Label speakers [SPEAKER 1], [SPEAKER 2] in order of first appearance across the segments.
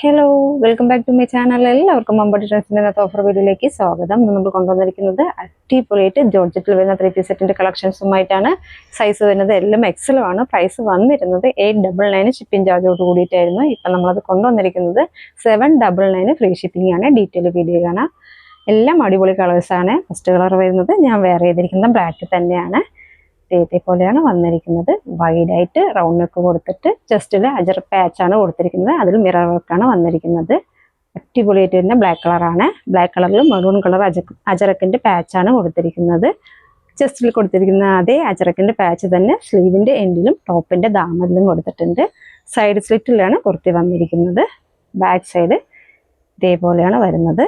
[SPEAKER 1] Hello, welcome back to my channel. എല്ലാവർക്കും മമ്പടി ഡ്രസ്സിൻ്റെ ഓഫർ വീഡിയോയിലേക്ക് സ്വാഗതം. നമ്മൾ കൊണ്ടുവന്നിരിക്കുന്നത് അടിപൊളിയായിട്ട് ജോർജറ്റിൽ വരുന്ന 3 പീസ് സെറ്റിൻ്റെ കളക്ഷൻസുമായിട്ടാണ്. സൈസ് വരുന്നത് എല്ലാം എക്സലുമാണ്. പ്രൈസ് വന്നിരുന്നത് 899 ഷിപ്പിംഗ് ചാർജോട് കൂടിയിട്ടായിരുന്നു. ഇപ്പം നമ്മളത് കൊണ്ടുവന്നിരിക്കുന്നത് 799 ഫ്രീ ഷിപ്പിംഗ് ആണ്. ഡീറ്റെയിൽ വീഡിയോ കാണാം. എല്ലാം അടിപൊളി കളേഴ്സാണ്. ഫസ്റ്റ് കളർ വരുന്നത് ഞാൻ വെയർ ചെയ്തിരിക്കുന്ന ബ്ലാക്ക് തന്നെയാണ്. ഇതേപോലെയാണ് വന്നിരിക്കുന്നത്. വൈഡായിട്ട് റൗണ്ട് നെക്ക് കൊടുത്തിട്ട് ജസ്റ്റിൽ അജർ പാച്ചാണ് കൊടുത്തിരിക്കുന്നത്. അതിൽ മിറർ വർക്കാണ് വന്നിരിക്കുന്നത്. അടിപൊളിയായിട്ട് വരുന്ന ബ്ലാക്ക് കളറാണ്. ബ്ലാക്ക് കളറിൽ മെറൂൺ കളർ അജറക്കിൻ്റെ പാച്ചാണ് കൊടുത്തിരിക്കുന്നത്. ചെസ്റ്റിൽ കൊടുത്തിരിക്കുന്ന അതേ അജറക്കിൻ്റെ പാച്ച് തന്നെ സ്ലീവിൻ്റെ എൻഡിലും ടോപ്പിൻ്റെ ദാമനിലും കൊടുത്തിട്ടുണ്ട്. സൈഡ് സ്ലിറ്റിലാണ് കുർത്തി വന്നിരിക്കുന്നത്. ബാക്ക് സൈഡ് ഇതേപോലെയാണ് വരുന്നത്.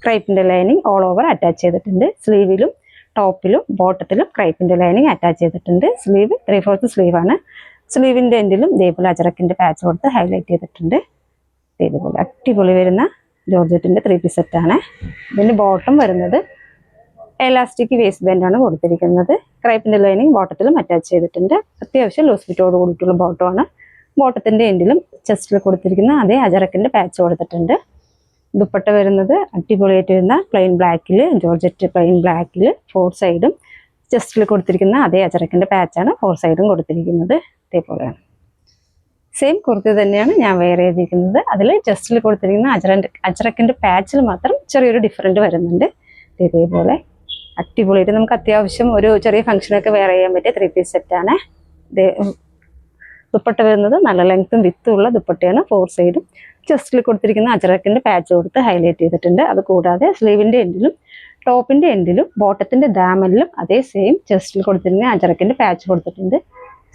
[SPEAKER 1] ക്രൈപ്പിൻ്റെ ലൈനിങ് ഓൾ ഓവർ അറ്റാച്ച് ചെയ്തിട്ടുണ്ട്. സ്ലീവിലും ടോപ്പിലും ബോട്ടത്തിലും ക്രൈപ്പിൻ്റെ ലൈനിങ് അറ്റാച്ച് ചെയ്തിട്ടുണ്ട്. സ്ലീവ് 3/4 സ്ലീവാണ്. സ്ലീവിൻ്റെ എൻഡിലും ഇതേപോലെ അജറക്കിൻ്റെ പാച്ച് കൊടുത്ത് ഹൈലൈറ്റ് ചെയ്തിട്ടുണ്ട്. ഇതേപോലെ അടിപൊളി വരുന്ന ജോർജറ്റിൻ്റെ 3 പീസ് സെറ്റാണ്. ഇതിൻ്റെ ബോട്ടം വരുന്നത് എലാസ്റ്റിക് വേസ്റ്റ് ബാൻഡാണ് കൊടുത്തിരിക്കുന്നത്. ക്രൈപ്പിൻ്റെ ലൈനിങ് ബോട്ടത്തിലും അറ്റാച്ച് ചെയ്തിട്ടുണ്ട്. അത്യാവശ്യം ലൂസ് ഫിറ്റോട് കൂടിയിട്ടുള്ള ബോട്ടമാണ്. ബോട്ടത്തിൻ്റെ എൻഡിലും ചെസ്റ്റിൽ കൊടുത്തിരിക്കുന്ന അതേ അജറക്കിൻ്റെ പാച്ച് കൊടുത്തിട്ടുണ്ട്. ദുപ്പട്ട വരുന്നത് അടിപൊളിയായിട്ട് വരുന്ന പ്ലെയിൻ ബ്ലാക്കിൽ, ജോർജറ്റ് പ്ലെയിൻ ബ്ലാക്കിൽ 4 സൈഡും ചെസ്റ്റിൽ കൊടുത്തിരിക്കുന്ന അതേ അജറക്കിൻ്റെ പാച്ചാണ് 4 സൈഡും കൊടുത്തിരിക്കുന്നത്. ഇതേപോലെയാണ്. സെയിം കുർത്തി തന്നെയാണ് ഞാൻ വെയർ ചെയ്തിരിക്കുന്നത്. അതിൽ ചെസ്റ്റിൽ കൊടുത്തിരിക്കുന്ന അജറക്കിൻ്റെ പാച്ചിൽ മാത്രം ചെറിയൊരു ഡിഫറൻറ്റ് വരുന്നുണ്ട്. ഇതേപോലെ അടിപൊളിയായിട്ട് നമുക്ക് അത്യാവശ്യം ഒരു ചെറിയ ഫംഗ്ഷനൊക്കെ വെയർ ചെയ്യാൻ പറ്റിയ 3 പീസ് സെറ്റാണ്. ദുപ്പട്ട വരുന്നത് നല്ല ലെങ്ത്തും വിത്തും ഉള്ള ദുപ്പട്ടയാണ്. 4 സൈഡും ചെസ്റ്റിൽ കൊടുത്തിരിക്കുന്ന അജറക്കിൻ്റെ പാച്ച് കൊടുത്ത് ഹൈലൈറ്റ് ചെയ്തിട്ടുണ്ട്. അതുകൂടാതെ സ്ലീവിൻ്റെ എൻഡിലും ടോപ്പിൻ്റെ എൻഡിലും ബോട്ടത്തിൻ്റെ ദാമനിലും അതേ സെയിം ചെസ്റ്റിൽ കൊടുത്തിരിക്കുന്ന അജറക്കിൻ്റെ പാച്ച് കൊടുത്തിട്ടുണ്ട്.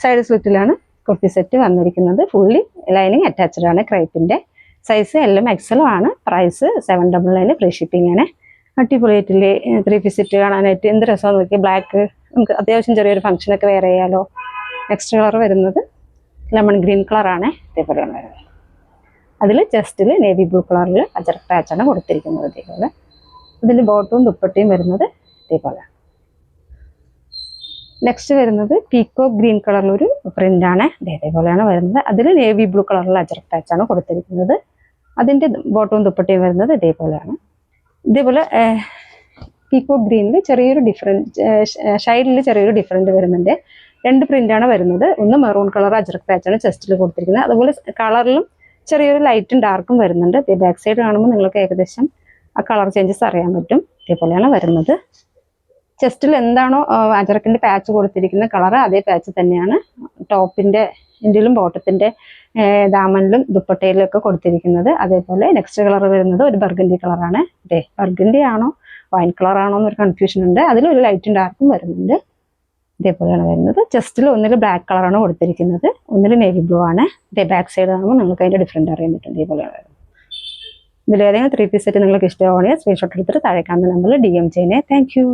[SPEAKER 1] സൈഡ് സ്ലിറ്റിലാണ് കുർത്തി സെറ്റ് വന്നിരിക്കുന്നത്. ഫുള്ളി ലൈനിങ് അറ്റാച്ച്ഡ് ആണ്. ക്രൈപ്പിൻ്റെ സൈസ് എല്ലാം എക്സലും ആണ്. പ്രൈസ് 799 ഫ്രീ ഷിപ്പിംഗ് ആണ്. അടിപൊളിയായിട്ടില്ലേ 3 പീസ് സെറ്റ് കാണാനായിട്ട്? എന്ത് രസമാണെന്ന് നോക്കിയാൽ. ബ്ലാക്ക് നമുക്ക് അത്യാവശ്യം ചെറിയൊരു ഫംഗ്ഷനൊക്കെ വെയർ ചെയ്യാലോ. നെക്സ്റ്റ് കളർ വരുന്നത് ലെമൺ ഗ്രീൻ കളറാണ്. ഇതേപോലെയാണ് വരുന്നത്. അതിൽ ചെസ്റ്റിൽ നേവി ബ്ലൂ കളറിൽ അജറക് പാച്ചാണ് കൊടുത്തിരിക്കുന്നത്. ഇതേപോലെ ഇതിൻ്റെ ബോട്ടവും ദുപ്പട്ടയും വരുന്നത് ഇതേപോലെ. നെക്സ്റ്റ് വരുന്നത് പീക്കോ ഗ്രീൻ കളറിലൊരു പ്രിൻ്റാണ്. ഇതേപോലെയാണ് വരുന്നത്. അതിൽ നേവി ബ്ലൂ കളറിൽ അജറക് പാച്ചാണ് കൊടുത്തിരിക്കുന്നത്. അതിൻ്റെ ബോട്ടവും ദുപ്പട്ടയും വരുന്നത് ഇതേപോലെയാണ്. ഇതേപോലെ പീക്കോ ഗ്രീനിൽ ചെറിയൊരു ഷൈഡിൽ ചെറിയൊരു ഡിഫറൻറ്റ് വരുന്നുണ്ട്. 2 പ്രിൻ്റാണ് വരുന്നത്. ഒന്ന് മെറൂൺ കളർ അജറക് പാച്ചാണ് ചെസ്റ്റിൽ കൊടുത്തിരിക്കുന്നത്. അതുപോലെ കളറിലും ചെറിയൊരു ലൈറ്റും ഡാർക്കും വരുന്നുണ്ട്. ബാക്ക് സൈഡ് കാണുമ്പോൾ നിങ്ങൾക്ക് ഏകദേശം ആ കളർ ചേഞ്ചസ് അറിയാൻ പറ്റും. ഇതേപോലെയാണ് വരുന്നത്. ചെസ്റ്റിൽ എന്താണോ അജറക്കിൻ്റെ പാച്ച് കൊടുത്തിരിക്കുന്ന കളർ അതേ പാച്ച് തന്നെയാണ് ടോപ്പിൻ്റെ എൻഡിലും ബോട്ടത്തിൻ്റെ ദാമനിലും ദുപ്പട്ടയിലും ഒക്കെ കൊടുത്തിരിക്കുന്നത്. അതേപോലെ നെക്സ്റ്റ് കളർ വരുന്നത് ഒരു ബർഗൻഡി കളറാണ്. ബർഗൻഡി ആണോ വൈൻ കളറാണോ എന്നൊരു കൺഫ്യൂഷൻ ഉണ്ട്. അതിലൊരു ലൈറ്റും ഡാർക്കും വരുന്നുണ്ട്. ഇതേപോലെയാണ് വരുന്നത്. ചെസ്റ്റിൽ ഒന്നിൽ ബ്ലാക്ക് കളറാണ് കൊടുത്തിരിക്കുന്നത്, ഒന്നിൽ നേവി ബ്ലൂ ആണ്. ബാക്ക് സൈഡ് കാണുമ്പോൾ നിങ്ങൾക്ക് അതിൻ്റെ ഡിഫറൻറ്റ് അറിയാൻ പറ്റും. ഇതേപോലെയാണ് വരുന്നത്. ഇതിലേതെങ്കിലും 3 പീസ് സെറ്റ് നിങ്ങൾക്ക് ഇഷ്ടമാണെങ്കിൽ സ്ക്രീൻഷോട്ട് എടുത്തിട്ട് താഴെ കാണുന്ന നമ്പറിൽ DM ചെയ്യണേ. Thank you.